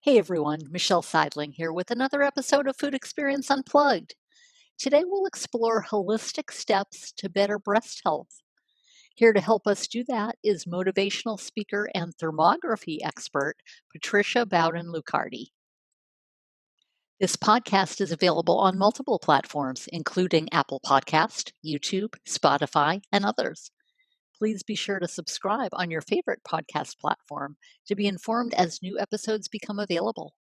Hey everyone, Michelle Seidling here with another episode of Food Experience Unplugged. Today we'll explore holistic steps to better breast health. Here to help us do that is motivational speaker and thermography expert Patricia Luccardi. This podcast is available on multiple platforms, including Apple Podcast, YouTube, Spotify, and others. Please be sure to subscribe on your favorite podcast platform to be informed as new episodes become available.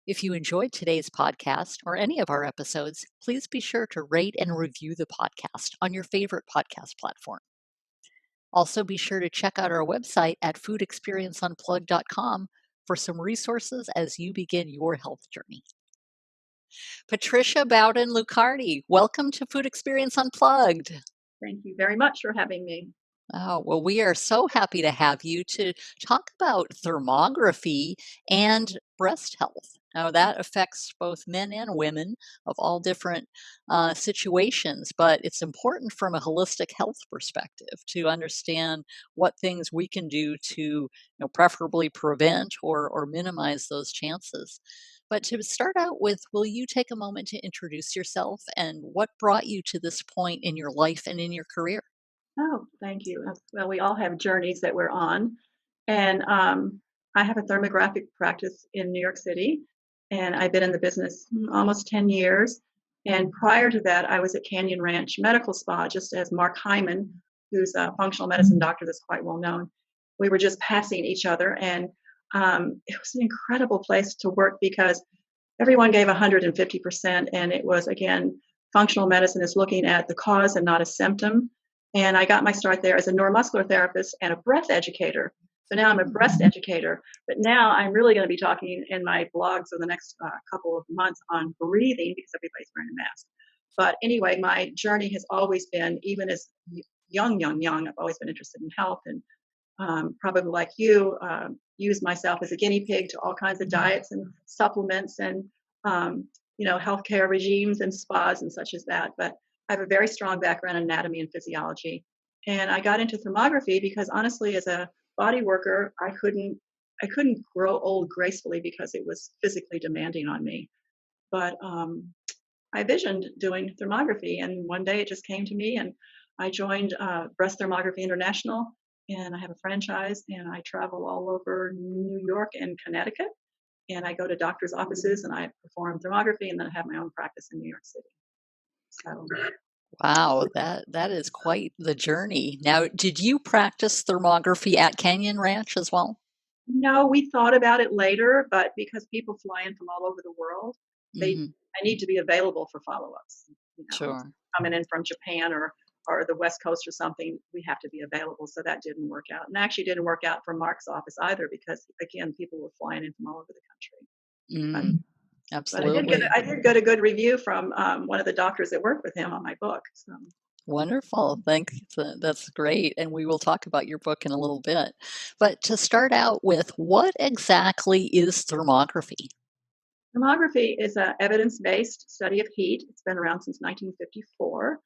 If you enjoyed today's podcast or any of our episodes, please be sure to rate and review the podcast on your favorite podcast platform. Also, be sure to check out our website at foodexperienceunplugged.com for some resources as you begin your health journey. Patricia Luccardi, welcome to Food Experience Unplugged. Thank you very much for having me. Oh, well, we are so happy to have you to talk about thermography and breast health. Now, that affects both men and women of all different situations, but it's important from a holistic health perspective to understand what things we can do to preferably prevent or minimize those chances. But to start out with, will you take a moment to introduce yourself and what brought you to this point in your life and in your career? Oh, thank you. Well, we all have journeys that we're on. And I have a thermographic practice in New York City, and I've been in the business almost 10 years. And prior to that, I was at Canyon Ranch Medical Spa, just as Mark Hyman, who's a functional medicine doctor that's quite well known. We were just passing each other, and it was an incredible place to work because everyone gave 150%. And it was, again, functional medicine is looking at the cause and not a symptom. And I got my start there as a neuromuscular therapist and a breath educator. So now I'm a breast educator, but now I'm really going to be talking in my blogs for the next couple of months on breathing because everybody's wearing a mask. But anyway, my journey has always been, even as young, I've always been interested in health and probably like you, use myself as a guinea pig to all kinds of diets and supplements and, healthcare regimes and spas and such as that. But I have a very strong background in anatomy and physiology. And I got into thermography because honestly, as a body worker, I couldn't grow old gracefully because it was physically demanding on me. But I visioned doing thermography, and one day it just came to me, and I joined Breast Thermography International, and I have a franchise, and I travel all over New York and Connecticut, and I go to doctors' offices, and I perform thermography, and then I have my own practice in New York City. So. Wow, that is quite the journey. Now, did you practice thermography at Canyon Ranch as well? No, we thought about it later, but because people fly in from all over the world, I need to be available for follow-ups. Sure. Coming in from Japan or the West Coast or something, we have to be available. So that didn't work out, and actually didn't work out for Mark's office either because again, people were flying in from all over the country. Absolutely. But I did get a good review from one of the doctors that worked with him on my book. So. Wonderful. Thanks. That's great. And we will talk about your book in a little bit. But to start out with, what exactly is thermography? Thermography is an evidence-based study of heat. It's been around since 1954.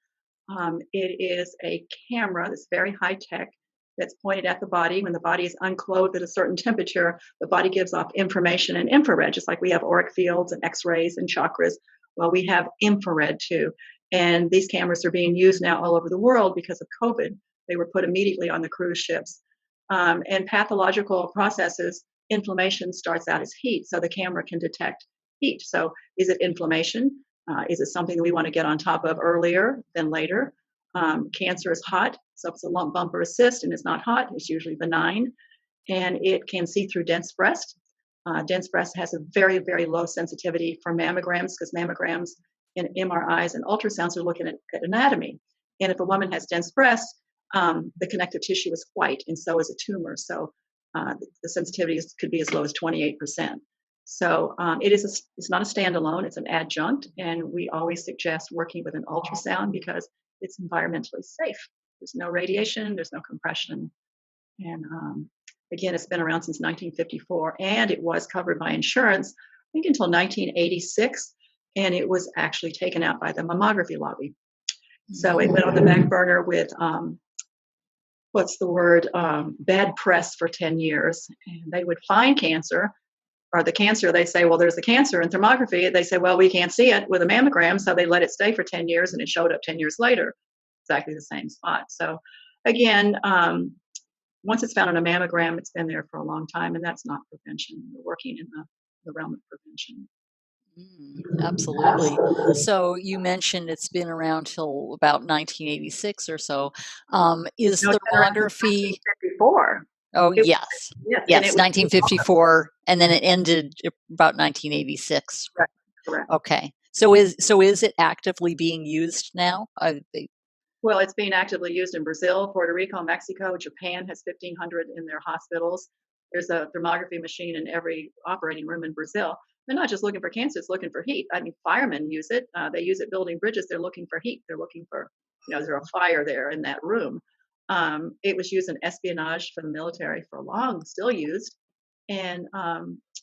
It is a camera that's very high tech that's pointed at the body. When the body is unclothed at a certain temperature, the body gives off information in infrared, just like we have auric fields and x-rays and chakras. Well, we have infrared too. And these cameras are being used now all over the world because of COVID. They were put immediately on the cruise ships. And pathological processes, inflammation starts out as heat, so the camera can detect heat. So is it inflammation? Is it something that we want to get on top of earlier than later? Cancer is hot, so if it's a lump, bump, or a cyst and it's not hot, it's usually benign. And it can see through dense breast. Dense breast has a very, very low sensitivity for mammograms because mammograms and MRIs and ultrasounds are looking at anatomy. And if a woman has dense breast, the connective tissue is white, and so is a tumor. So the sensitivity could be as low as 28%. So it's not a standalone, it's an adjunct, and we always suggest working with an ultrasound because it's environmentally safe. There's no radiation, there's no compression. And again, it's been around since 1954, and it was covered by insurance, I think until 1986, and it was actually taken out by the mammography lobby. So it went on the back burner with, bad press for 10 years. And they would find cancer or the cancer, they say, well, there's the cancer. In thermography, they say, well, we can't see it with a mammogram, so they let it stay for 10 years, and it showed up 10 years later, exactly the same spot. So again, once it's found on a mammogram, it's been there for a long time, and that's not prevention. We're working in the realm of prevention. Absolutely. So you mentioned it's been around till about 1986 or so. Is No, it's been around since thermography? 1954. Oh, It, yes. yes, and it Yes, was 1954, and then it ended about 1986. correct. Correct. Okay. So is it actively being used now? Well, it's being actively used in Brazil, Puerto Rico, Mexico. Japan has 1,500 in their hospitals. There's a thermography machine in every operating room in Brazil. They're not just looking for cancer, it's looking for heat. I mean, firemen use it. They use it building bridges. They're looking for heat. They're looking for, is there a fire there in that room? It was used in espionage for the military for long, still used. And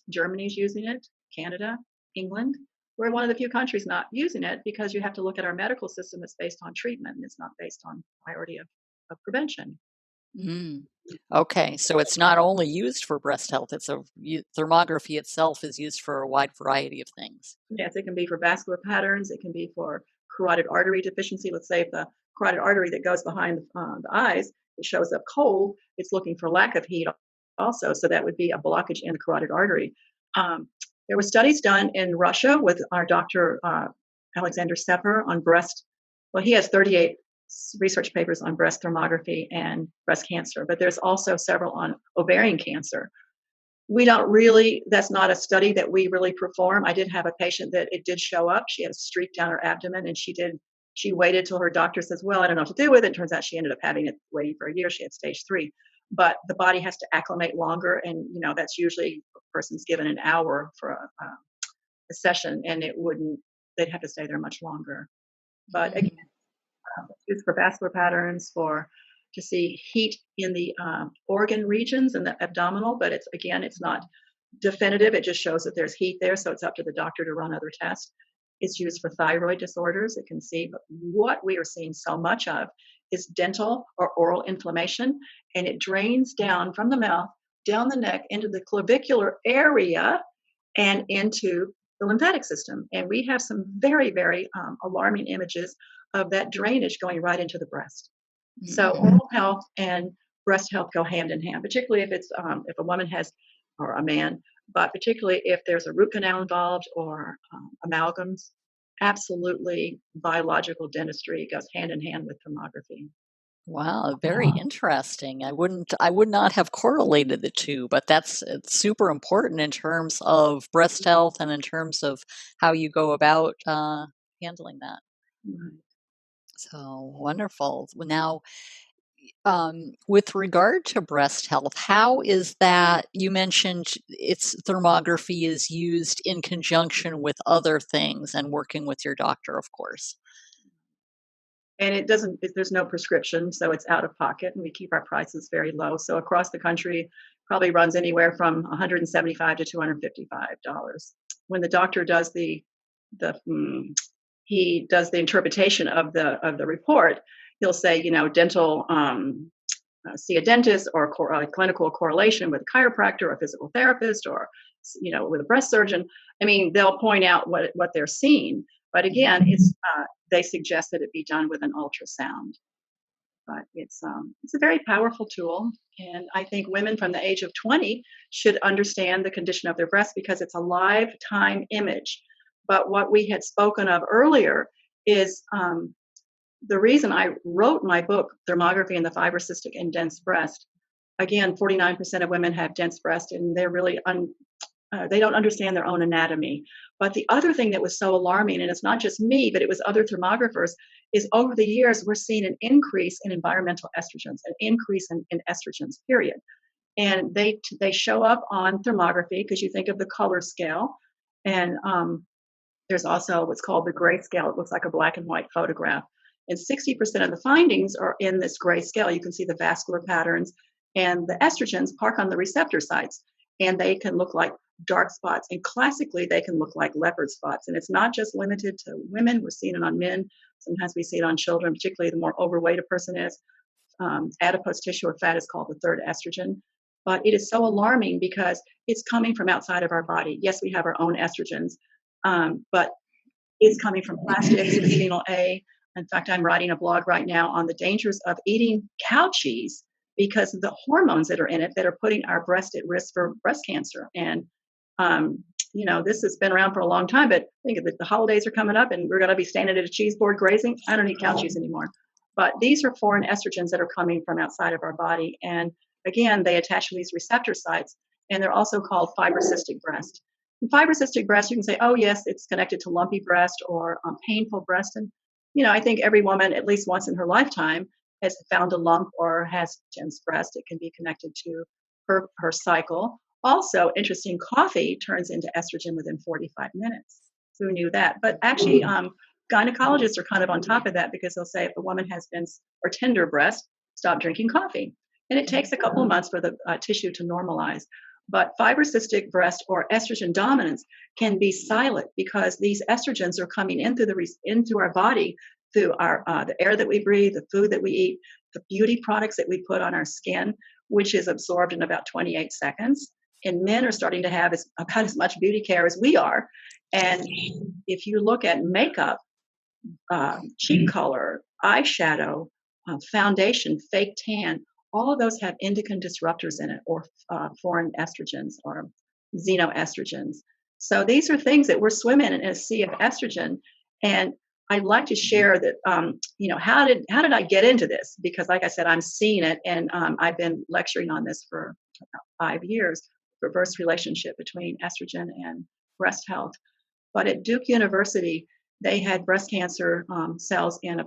Germany's using it, Canada, England. We're one of the few countries not using it because you have to look at our medical system that's based on treatment and it's not based on priority of prevention. Mm. Okay, so it's not only used for breast health, thermography itself is used for a wide variety of things. Yes, it can be for vascular patterns. It can be for carotid artery deficiency. Let's say if the carotid artery that goes behind the eyes, it shows up cold, it's looking for lack of heat also. So that would be a blockage in the carotid artery. There were studies done in Russia with our doctor, Alexander Sepper, on breast. Well, he has 38 research papers on breast thermography and breast cancer, but there's also several on ovarian cancer. We don't really, that's not a study that we really perform. I did have a patient that it did show up. She had a streak down her abdomen, and she waited till her doctor says, well, I don't know what to do with it. Turns out she ended up having it waiting for a year. She had stage 3. But the body has to acclimate longer, and that's usually a person's given an hour for a session, and they'd have to stay there much longer. But again, it's used for vascular patterns, to see heat in the organ regions and the abdominal, but it's not definitive. It just shows that there's heat there, so it's up to the doctor to run other tests. It's used for thyroid disorders, it can see, but what we are seeing so much of is dental or oral inflammation, and it drains down from the mouth, down the neck, into the clavicular area, and into the lymphatic system. And we have some very, very alarming images of that drainage going right into the breast. So oral health and breast health go hand in hand, particularly if a woman has, or a man, but particularly if there's a root canal involved or amalgams. Absolutely, biological dentistry goes hand in hand with thermography. Wow, very interesting. I would not have correlated the two, but it's super important in terms of breast health and in terms of how you go about handling that. Right. So wonderful. Now, with regard to breast health, how is that? You mentioned its thermography is used in conjunction with other things and working with your doctor, of course. And there's no prescription, so it's out of pocket, and we keep our prices very low. So across the country, probably runs anywhere from $175 to $255. When the doctor does he does the interpretation of the report, he'll say, dental, see a dentist, or clinical correlation with a chiropractor or a physical therapist, or with a breast surgeon. I mean, they'll point out what they're seeing, but again, they suggest that it be done with an ultrasound. But it's a very powerful tool, and I think women from the age of 20 should understand the condition of their breast because it's a live time image. But what we had spoken of earlier is the reason I wrote my book, Thermography and the Fibrocystic and Dense Breast. Again, 49% of women have dense breast, and they're really they don't understand their own anatomy. But the other thing that was so alarming, and it's not just me, but it was other thermographers, is over the years, we're seeing an increase in environmental estrogens, an increase in estrogens, period. And they show up on thermography because you think of the color scale. And there's also what's called the gray scale. It looks like a black and white photograph. And 60% of the findings are in this gray scale. You can see the vascular patterns, and the estrogens park on the receptor sites, and they can look like dark spots. And classically, they can look like leopard spots. And it's not just limited to women. We're seeing it on men. Sometimes we see it on children, particularly the more overweight a person is. Adipose tissue or fat is called the third estrogen. but it is so alarming because it's coming from outside of our body. Yes, we have our own estrogens, but it's coming from plastics, bisphenol A. In fact, I'm writing a blog right now on the dangers of eating cow cheese because of the hormones that are in it that are putting our breast at risk for breast cancer. And this has been around for a long time, but think of it, the holidays are coming up and we're going to be standing at a cheese board grazing. I don't eat cow cheese anymore. But these are foreign estrogens that are coming from outside of our body. And again, they attach to these receptor sites, and they're also called fibrocystic breast. And fibrocystic breast, you can say, oh, yes, it's connected to lumpy breast or painful breast. And, I think every woman, at least once in her lifetime, has found a lump or has tense breast. It can be connected to her cycle. Also, interesting, coffee turns into estrogen within 45 minutes. Who knew that? But actually, gynecologists are kind of on top of that because they'll say if a woman has dense or tender breast, stop drinking coffee. And it takes a couple of months for the tissue to normalize. But fibrocystic breast or estrogen dominance can be silent because these estrogens are coming into our body through the air that we breathe, the food that we eat, the beauty products that we put on our skin, which is absorbed in about 28 seconds. And men are starting to have about as much beauty care as we are. And if you look at makeup, cheek color, eyeshadow, foundation, fake tan, all of those have endocrine disruptors in it, or foreign estrogens or xenoestrogens. So these are things that we're swimming in a sea of estrogen. And I'd like to share that, how did I get into this? Because like I said, I'm seeing it, and I've been lecturing on this for about 5 years, reverse relationship between estrogen and breast health. But at Duke University, they had breast cancer cells in a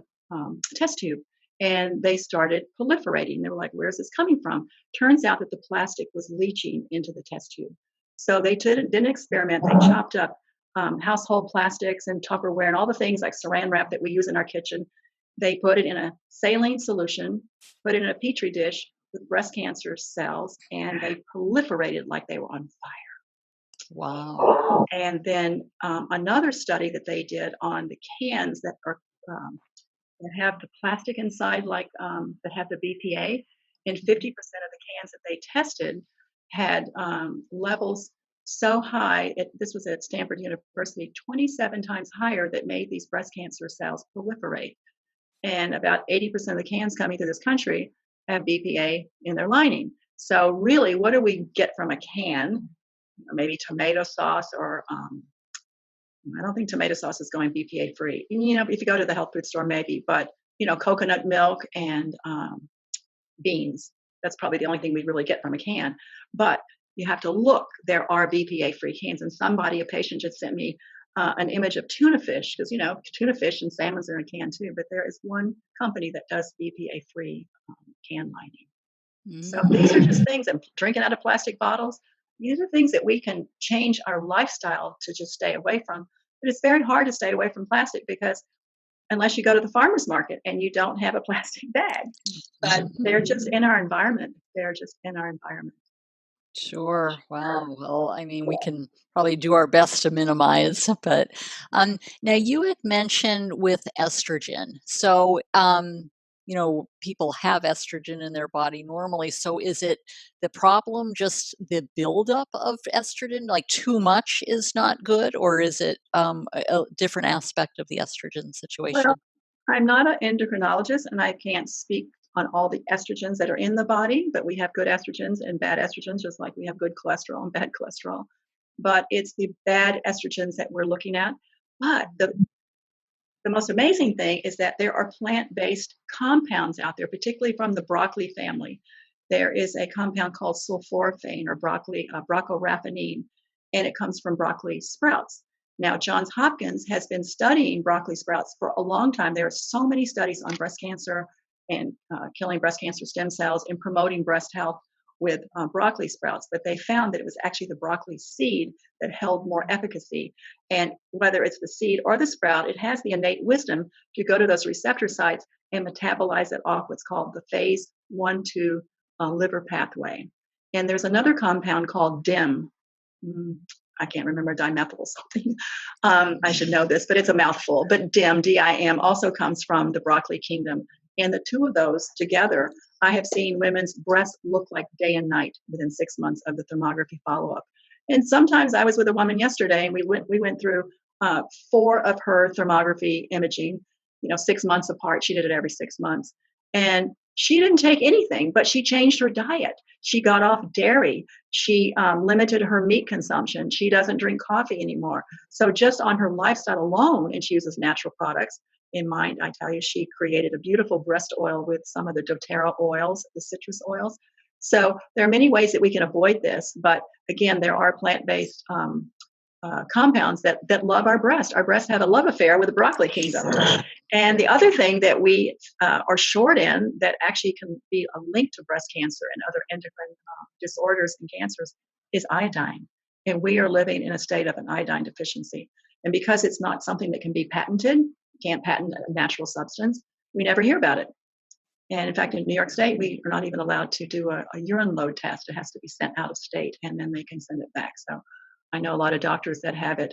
test tube, and they started proliferating. They were like, where's this coming from? Turns out that the plastic was leaching into the test tube. So they did an experiment. They chopped up household plastics and Tupperware and all the things like saran wrap that we use in our kitchen. They put it in a saline solution, put it in a petri dish with breast cancer cells, and they proliferated like they were on fire. Wow. And then another study that they did on the cans that are that have the plastic inside, like that have the BPA, and 50% of the cans that they tested had levels so high. This was at Stanford University, 27 times higher, that made these breast cancer cells proliferate. And about 80% of the cans coming through this country have BPA in their lining. So really, what do we get from a can? Maybe tomato sauce, or I don't think tomato sauce is going BPA free. If you go to the health food store, maybe, but coconut milk and beans. That's probably the only thing we really get from a can. But you have to look. There are BPA free cans, and a patient just sent me an image of tuna fish, because tuna fish and salmons are in a can too. But there is one company that does BPA free can lining. So these are just things. And drinking out of plastic bottles. These are things that we can change our lifestyle to just stay away from. But it's very hard to stay away from plastic, because unless you go to the farmer's market and you don't have a plastic bag, but they're just in our environment. They're just in our environment. Sure. Wow. Well, I mean, we can probably do our best to minimize, but now you had mentioned with estrogen. So, people have estrogen in their body normally. So is it the problem just the buildup of estrogen? Like too much is not good, or is it a different aspect of the estrogen situation? Well, I'm not an endocrinologist, and I can't speak on all the estrogens that are in the body, but we have good estrogens and bad estrogens, just like we have good cholesterol and bad cholesterol. But it's the bad estrogens that we're looking at. But the most amazing thing is that there are plant-based compounds out there, particularly from the broccoli family. There is a compound called sulforaphane, or broccoraphanine, and it comes from broccoli sprouts. Now, Johns Hopkins has been studying broccoli sprouts for a long time. There are so many studies on breast cancer and killing breast cancer stem cells and promoting breast health with broccoli sprouts, but they found that it was actually the broccoli seed that held more efficacy. And whether it's the seed or the sprout, it has the innate wisdom to go to those receptor sites and metabolize it off what's called the phase 1-2 liver pathway. And there's another compound called DIM. I can't remember, dimethyl something. I should know this, but it's a mouthful. But DIM, D-I-M, also comes from the broccoli kingdom. And the two of those together, I have seen women's breasts look like day and night within 6 months of the thermography follow-up. And sometimes I was with a woman yesterday, and we went through 4 of her thermography imaging, 6 months apart. She did it every 6 months, and she didn't take anything, but she changed her diet. She got off dairy. She limited her meat consumption. She doesn't drink coffee anymore. So just on her lifestyle alone, and she uses natural products. In mind, I tell you, she created a beautiful breast oil with some of the doTERRA oils, the citrus oils. So there are many ways that we can avoid this, but again, there are plant-based compounds that love our breast. Our breasts have a love affair with the broccoli kingdom. And the other thing that we are short in that actually can be a link to breast cancer and other endocrine disorders and cancers is iodine. And we are living in a state of an iodine deficiency. And because it's not something that can be patented, can't patent a natural substance, we never hear about it. And in fact, in New York State, we are not even allowed to do a urine load test. It has to be sent out of state, and then they can send it back. So I know a lot of doctors that have it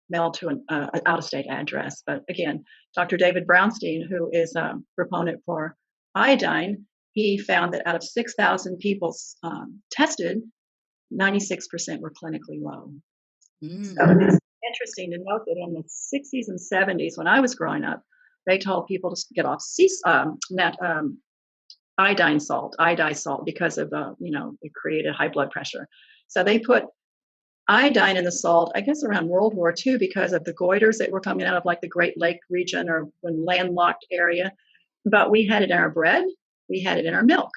mailed to an out-of-state address. But again, Dr. David Brownstein, who is a proponent for iodine, he found that out of 6,000 people tested, 96% were clinically low. So it's interesting to note that in the 60s and 70s, when I was growing up, they told people to get off iodine salt, because of it created high blood pressure. So they put iodine in the salt, I guess around World War II, because of the goiters that were coming out of like the Great Lake region or when landlocked area. But we had it in our bread, we had it in our milk.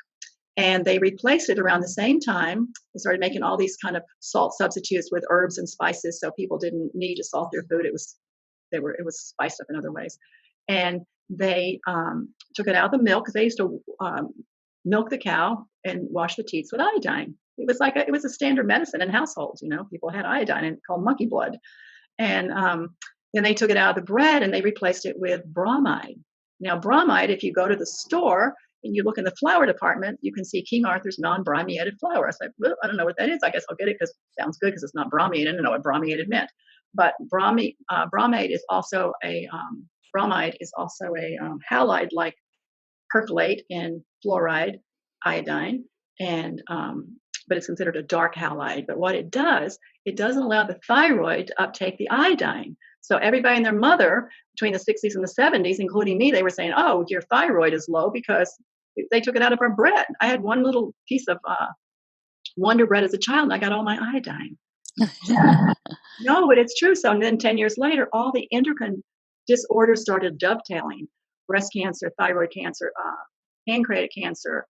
And they replaced it around the same time. They started making all these kind of salt substitutes with herbs and spices, so people didn't need to salt their food. It was spiced up in other ways. And they took it out of the milk because they used to milk the cow and wash the teats with iodine. It was it was a standard medicine in households. People had iodine and called monkey blood. And then they took it out of the bread and they replaced it with bromide. Now, bromide, if you go to the store and you look in the flour department, you can see King Arthur's non-bromiated flour. I said, well, I don't know what that is. I guess I'll get it because it sounds good because it's not bromiated. I didn't know what bromiated meant. But bromide is also a halide like perchlorate and fluoride, iodine, and but it's considered a dark halide. But what it doesn't allow the thyroid to uptake the iodine. So everybody and their mother between the 60s and the 70s, including me, they were saying, oh, your thyroid is low because they took it out of our bread. I had one little piece of Wonder Bread as a child, and I got all my iodine. No, but it's true. So then 10 years later, all the endocrine disorders started dovetailing. Breast cancer, thyroid cancer, pancreatic cancer,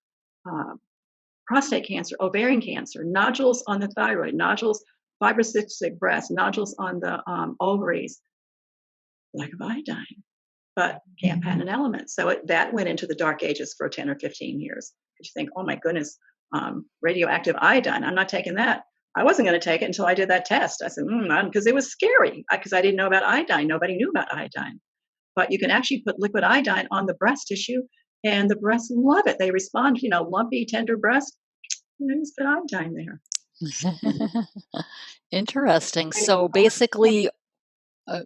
prostate cancer, ovarian cancer, nodules on the thyroid, nodules, fibrocystic breast, nodules on the ovaries, lack of iodine, but can't patent an element. So that went into the dark ages for 10 or 15 years. You think, oh my goodness, radioactive iodine, I'm not taking that. I wasn't going to take it until I did that test. I said, because it was scary because I didn't know about iodine. Nobody knew about iodine. But you can actually put liquid iodine on the breast tissue and the breasts love it. They respond, lumpy, tender breast. There's good iodine there. Interesting. So basically, I'm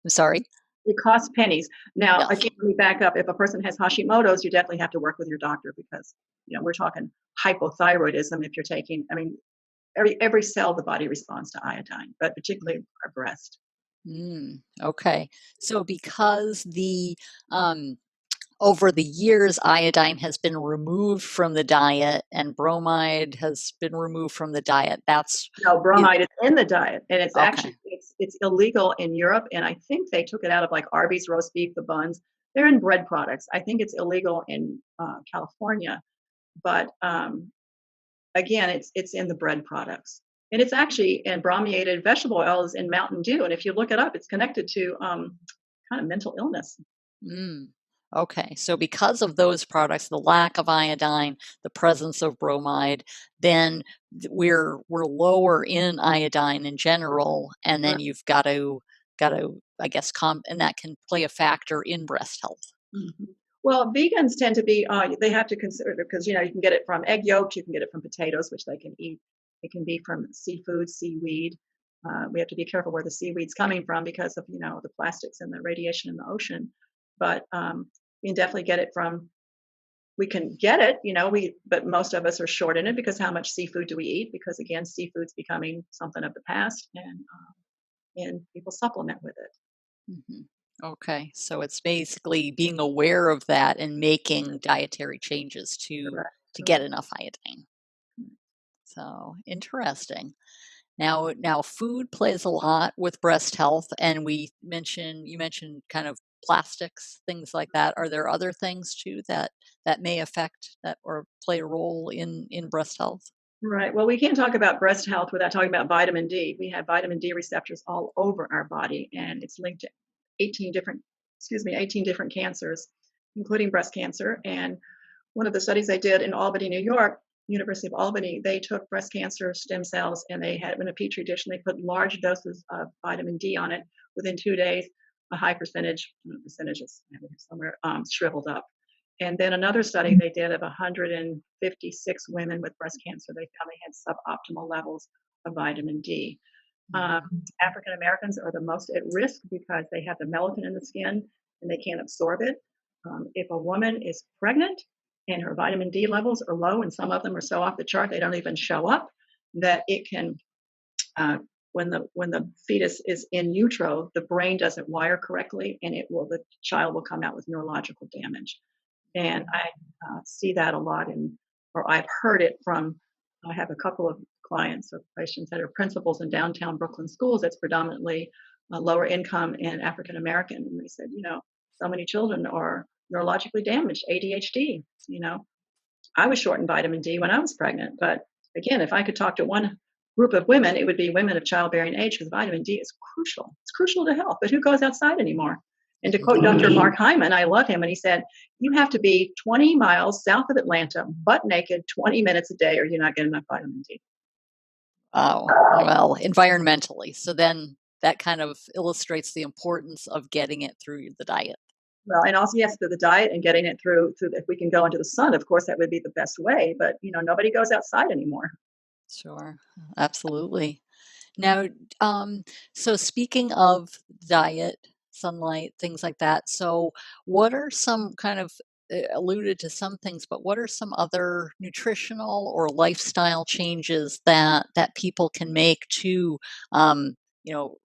sorry. It costs pennies. Now, Yes. again, let me back up. If a person has Hashimoto's, you definitely have to work with your doctor because, we're talking hypothyroidism if you're taking, every cell of the body responds to iodine, but particularly our breast. Okay. So because over the years, iodine has been removed from the diet and bromide has been removed from the diet. No, bromide is in the diet, and it's Okay. actually it's illegal in Europe, and I think they took it out of like Arby's roast beef, the buns. They're in bread products. I think it's illegal in California, but again, it's in the bread products, and it's actually in brominated vegetable oils in Mountain Dew. And if you look it up, it's connected to kind of mental illness. Okay, so because of those products, the lack of iodine, the presence of bromide, then we're lower in iodine in general, and then you've got to I guess and that can play a factor in breast health. Mm-hmm. Well, vegans tend to be they have to consider because you can get it from egg yolks, you can get it from potatoes, which they can eat. It can be from seafood, seaweed. We have to be careful where the seaweed's coming from because of the plastics and the radiation in the ocean. But You can definitely get it from we can get it, but most of us are short in it because how much seafood do we eat? Because again, seafood's becoming something of the past, and people supplement with it. Mhm. Okay, so it's basically being aware of that and making dietary changes Correct. to get Correct. enough iodine. So, interesting. Now food plays a lot with breast health, and you mentioned kind of plastics, things like that. Are there other things too that may affect that or play a role in breast health? Right. Well, we can't talk about breast health without talking about vitamin D. We have vitamin D receptors all over our body, and it's linked to 18 different, 18 different cancers, including breast cancer. And one of the studies they did in Albany, New York, University of Albany, they took breast cancer stem cells and they had in a petri dish and they put large doses of vitamin D on it. Within 2 days, a high percentages somewhere shriveled up. And then another study they did of 156 women with breast cancer, they found they had suboptimal levels of vitamin D. African Americans are the most at risk because they have the melatonin in the skin and they can't absorb it. If a woman is pregnant and her vitamin D levels are low, and some of them are so off the chart they don't even show up, that it can uh, when the fetus is in utero, the brain doesn't wire correctly, and the child will come out with neurological damage. And I see that a lot or I've heard it from. I have a couple of clients or patients that are principals in downtown Brooklyn schools that's predominantly lower income and African American, and they said, so many children are neurologically damaged, ADHD. I was short in vitamin D when I was pregnant, but again, if I could talk to one group of women, it would be women of childbearing age because vitamin D is crucial. It's crucial to health, but who goes outside anymore? And to quote Dr. Mark Hyman, I love him, and he said, you have to be 20 miles south of Atlanta, butt naked, 20 minutes a day, or you're not getting enough vitamin D. Oh, well, environmentally. So then that kind of illustrates the importance of getting it through the diet. Well, and also, yes, through the diet and getting it through if we can go into the sun, of course, that would be the best way. But, nobody goes outside anymore. Sure, absolutely. Now, so speaking of diet, sunlight, things like that, so what are some kind of alluded to some things, but what are some other nutritional or lifestyle changes that people can make to,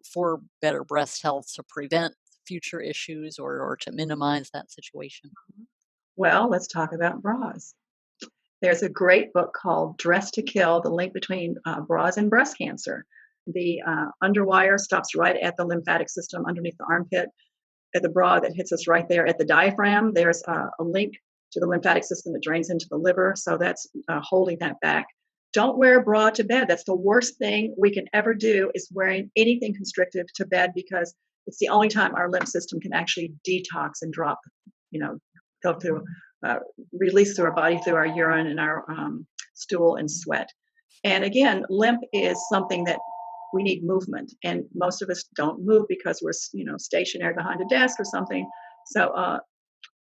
for better breast health to prevent future issues or to minimize that situation? Well, let's talk about bras. There's a great book called Dress to Kill, the link between bras and breast cancer. The underwire stops right at the lymphatic system underneath the armpit. At the bra that hits us right there at the diaphragm, there's a link to the lymphatic system that drains into the liver. So that's holding that back. Don't wear a bra to bed. That's the worst thing we can ever do is wearing anything constrictive to bed because it's the only time our lymph system can actually detox and drop, you know, go through, uh, release through our body through our urine and our stool and sweat. And again, lymph is something that we need movement, and most of us don't move because we're stationary behind a desk or something. So a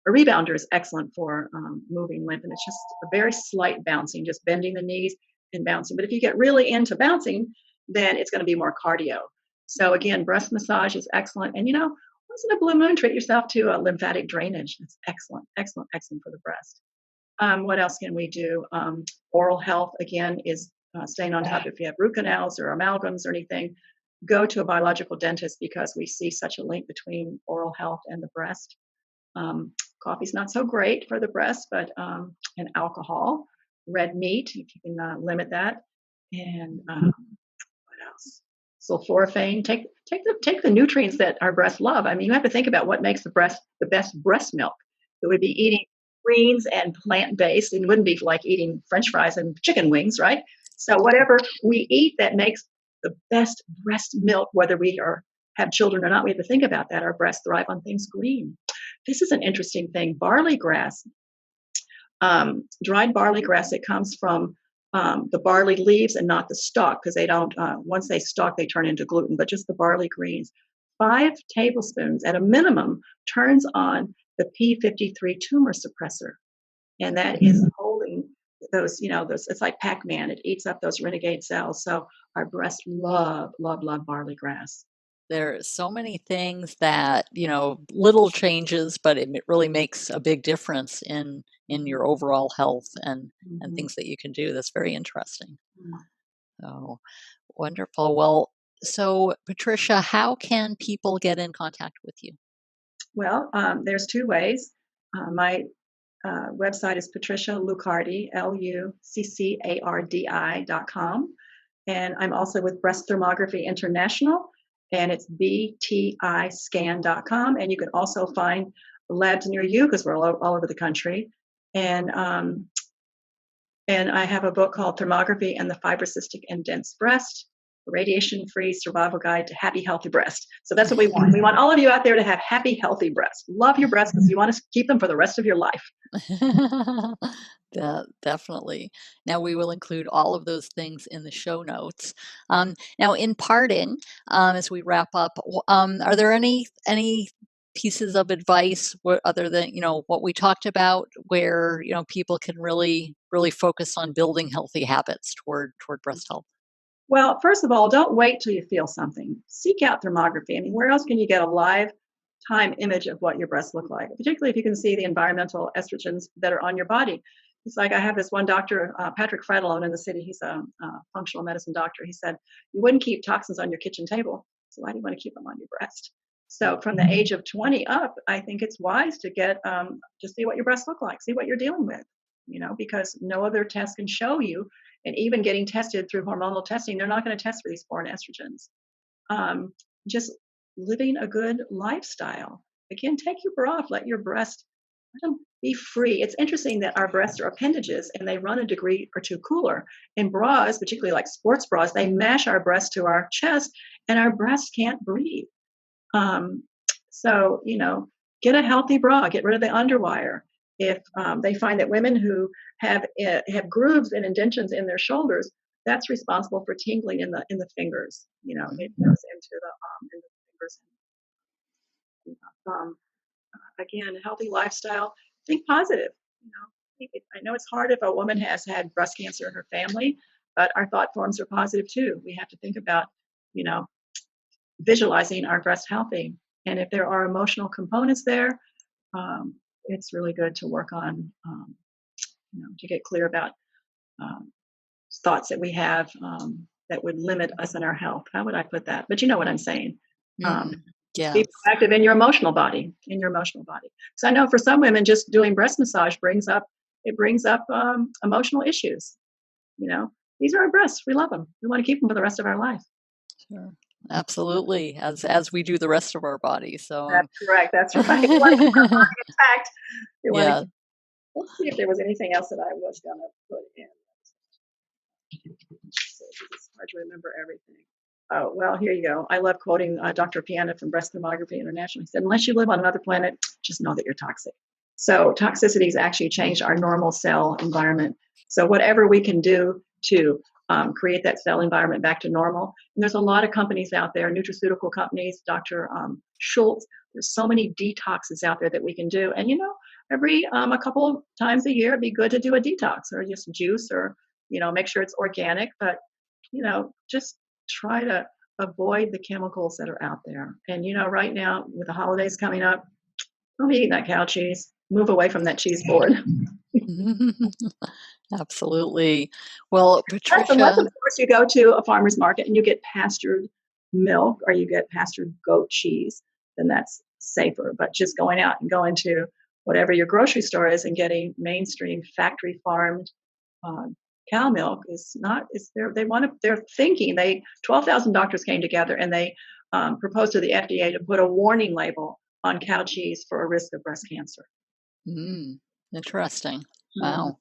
rebounder is excellent for moving lymph, and it's just a very slight bouncing, just bending the knees and bouncing. But if you get really into bouncing, then it's going to be more cardio. So again, breast massage is excellent, and once in a blue moon, treat yourself to a lymphatic drainage. It's excellent, excellent, excellent for the breast. What else can we do? Oral health, again, is staying on top. If you have root canals or amalgams or anything, go to a biological dentist because we see such a link between oral health and the breast. Um, Coffee's not so great for the breast, but and alcohol, red meat, if you can limit that, and what else? Sulforaphane. Take the nutrients that our breasts love. I mean, you have to think about what makes the best breast milk. It would be eating greens and plant based, and wouldn't be like eating French fries and chicken wings, right? So whatever we eat that makes the best breast milk, whether we have children or not, we have to think about that. Our breasts thrive on things green. This is an interesting thing. Barley grass, dried barley grass, it comes from the barley leaves and not the stalk because they don't, once they stalk, they turn into gluten, but just the barley greens. 5 tablespoons at a minimum turns on the P53 tumor suppressor. And that is holding those, it's like Pac Man, it eats up those renegade cells. So our breasts love, love, love barley grass. there are so many things that, little changes, but it really makes a big difference in your overall health and Mhm. things that you can do. That's very interesting. Mm. Oh, wonderful. Well, so Patricia, how can people get in contact with you? Well, there's two ways. My website is Patricia Luccardi, LUCCARDI.com. And I'm also with Breast Thermography International, and it's btiscan.com. And you can also find labs near you because we're all over the country. And and I have a book called Thermography and the Fibrocystic and Dense Breast, a radiation-free survival guide to happy, healthy breast. So that's what we want. We want all of you out there to have happy, healthy breasts. Love your breasts because you want to keep them for the rest of your life. Definitely. Now, we will include all of those things in the show notes. Now, in parting, as we wrap up, are there any pieces of advice other than what we talked about, where people can really focus on building healthy habits toward breast health? Well, first of all, don't wait till you feel something. Seek out thermography. I mean, where else can you get a live time image of what your breasts look like, particularly if you can see the environmental estrogens that are on your body? It's like I have this one doctor, Patrick Fredalone in the city. He's a functional medicine doctor. He said, you wouldn't keep toxins on your kitchen table. So why do you want to keep them on your breast? So from the age of 20 up, I think it's wise to get to see what your breasts look like, see what you're dealing with, because no other test can show you. And even getting tested through hormonal testing, they're not going to test for these foreign estrogens. Just living a good lifestyle. Again, take your bra off, let your breast let them be free. It's interesting that our breasts are appendages and they run a degree or two cooler. In bras, particularly like sports bras, they mash our breast to our chest and our breasts can't breathe. Um, so, get a healthy bra, get rid of the underwire. If they find that women who have grooves and indentions in their shoulders, that's responsible for tingling in the fingers. It goes into the fingers and thumb. Again, a healthy lifestyle. Think positive. I know it's hard if a woman has had breast cancer in her family, but our thought forms are positive too. We have to think about, you know, visualizing our breast healthy. And if there are emotional components there, it's really good to work on, to get clear about um, thoughts that we have that would limit us in our health. How would I put that? But you know what I'm saying. Um, Mm, be yes. proactive in your emotional body, So I know for some women, just doing breast massage brings up emotional issues. You know, these are our breasts. We love them. We want to keep them for the rest of our life. Sure. Absolutely. As we do the rest of our body. So That's correct. That's right. We want to keep our body intact. We want to. yeah. Let's see if there was anything else that I was going to put in. So it's hard to remember everything. Oh, well, here you go. I love quoting Dr. Piana from Breast Thermography International. He said, unless you live on another planet, just know that you're toxic. So toxicities actually change our normal cell environment. So whatever we can do to create that cell environment back to normal. And there's a lot of companies out there, nutraceutical companies, Dr. Schultz. There's so many detoxes out there that we can do. And, every a couple of times a year, it'd be good to do a detox or just juice or, make sure it's organic. But, just try to avoid the chemicals that are out there. And, right now with the holidays coming up, don't be eating that cow cheese. Move away from that cheese board. Absolutely. Well, Unless, of Patricia, course, you go to a farmer's market and you get pastured milk or you get pastured goat cheese, then that's safer. But just going out and going to whatever your grocery store is and getting mainstream factory farmed um, cow milk is not. They're thinking. 12,000 doctors came together and they proposed to the FDA to put a warning label on cow cheese for a risk of breast cancer. interesting. Mhm. Wow.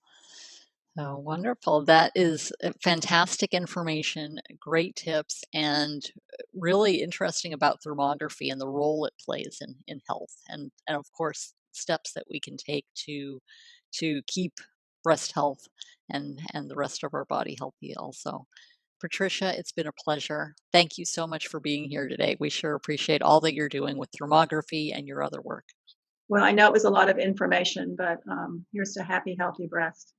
Oh, wonderful. That is fantastic information, great tips, and really interesting about thermography and the role it plays in health and of course steps that we can take to keep breast health and the rest of our body healthy also. Patricia, it's been a pleasure. Thank you so much for being here today. We sure appreciate all that you're doing with thermography and your other work. Well, I know it was a lot of information, but here's to happy, healthy breast.